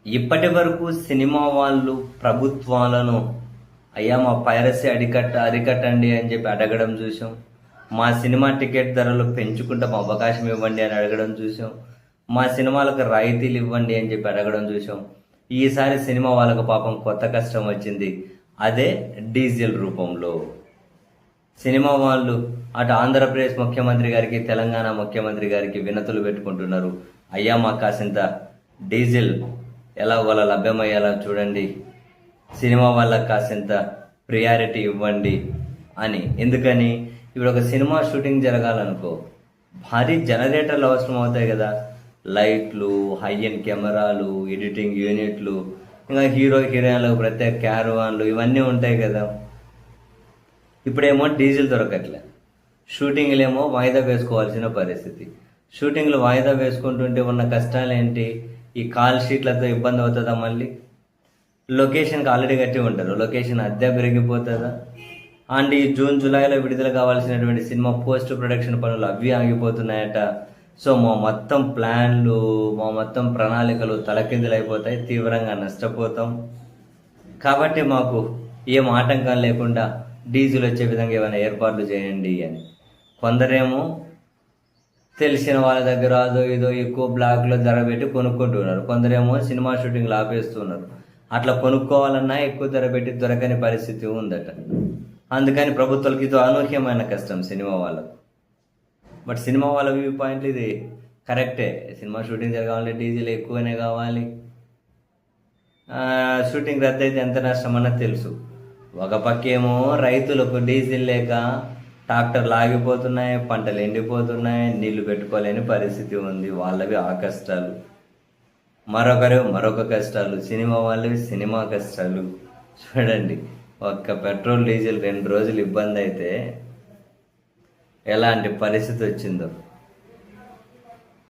ఇప్పటి వరకు సినిమా వాళ్ళు ప్రభుత్వాలను అయ్యా మా పైరసీ అరికట్టండి అని చెప్పి అడగడం చూసాం. మా సినిమా టికెట్ ధరలు పెంచుకుంటాం అవకాశం ఇవ్వండి అని అడగడం చూసాం. మా సినిమాలకు రాయితీలు ఇవ్వండి అని చెప్పి అడగడం చూసాం. ఈసారి సినిమా వాళ్ళకు పాపం కొత్త కష్టం వచ్చింది. అదే డీజిల్ రూపంలో. సినిమా వాళ్ళు అటు ఆంధ్రప్రదేశ్ ముఖ్యమంత్రి గారికి తెలంగాణ ముఖ్యమంత్రి గారికి వినతులు పెట్టుకుంటున్నారు. అయ్యా మాకు కాసింత డీజిల్ ఎలా వాళ్ళ లభ్యమయ్యేలా చూడండి, సినిమా వాళ్ళకి కాసింత ప్రియారిటీ ఇవ్వండి అని. ఎందుకని ఇప్పుడు ఒక సినిమా షూటింగ్ జరగాలనుకో భారీ జనరేటర్లు అవసరం అవుతాయి కదా, లైట్లు, హై ఎండ్ కెమెరాలు, ఎడిటింగ్ యూనిట్లు, ఇంకా హీరో హీరోయిన్లకు ప్రత్యేక క్యారవాన్లు ఇవన్నీ ఉంటాయి కదా. ఇప్పుడేమో డీజిల్ దొరకట్లే, షూటింగ్లేమో వాయిదా వేసుకోవాల్సిన పరిస్థితి. షూటింగ్లు వాయిదా వేసుకుంటుంటే ఉన్న కష్టాలు ఏంటి? ఈ కాల్ షీట్లతో ఇబ్బంది అవుతుందా? మళ్ళీ లొకేషన్కి ఆల్రెడీ కట్టి ఉంటారు, లొకేషన్ అద్దె పెరిగిపోతుందా? అండ్ ఈ జూన్ జూలైలో విడుదల కావాల్సినటువంటి సినిమా పోస్ట్ ప్రొడక్షన్ పనులు అవి ఆగిపోతున్నాయట. సో మా మొత్తం ప్లాన్లు, మా మొత్తం ప్రణాళికలు తలకిందులు అయిపోతాయి, తీవ్రంగా నష్టపోతాం. కాబట్టి మాకు ఏం ఆటంకం లేకుండా డీజిల్ వచ్చే విధంగా ఏమైనా ఏర్పాట్లు చేయండి అని. కొందరేమో తెలిసిన వాళ్ళ దగ్గర అదో ఏదో ఎక్కువ బ్లాక్లో ధర పెట్టి కొనుక్కుంటున్నారు, కొందరేమో సినిమా షూటింగ్లు ఆపేస్తున్నారు. అట్లా కొనుక్కోవాలన్నా ఎక్కువ ధర పెట్టి దొరకని పరిస్థితి ఉందట. అందుకని ప్రభుత్వాలకి ఇది అనూహ్యమైన కష్టం సినిమా వాళ్ళకు. బట్ సినిమా వాళ్ళ వ్యూ పాయింట్లు ఇది కరెక్టే. సినిమా షూటింగ్ జరగాలంటే డీజిల్ ఎక్కువనే కావాలి. షూటింగ్ రద్దు అయితే ఎంత నష్టం అన్నది తెలుసు. ఒక పక్కేమో రైతులకు డీజిల్ లేక ట్రాక్టర్లు ఆగిపోతున్నాయి, పంటలు ఎండిపోతున్నాయి, నీళ్లు పెట్టుకోలేని పరిస్థితి ఉంది, వాళ్ళవి ఆ కష్టాలు. మరొక కష్టాలు, సినిమా వాళ్ళవి సినిమా కష్టాలు. చూడండి, ఒక్క పెట్రోల్ డీజిల్ 2 రోజులు ఇబ్బంది అయితే ఎలాంటి పరిస్థితి వచ్చిందో.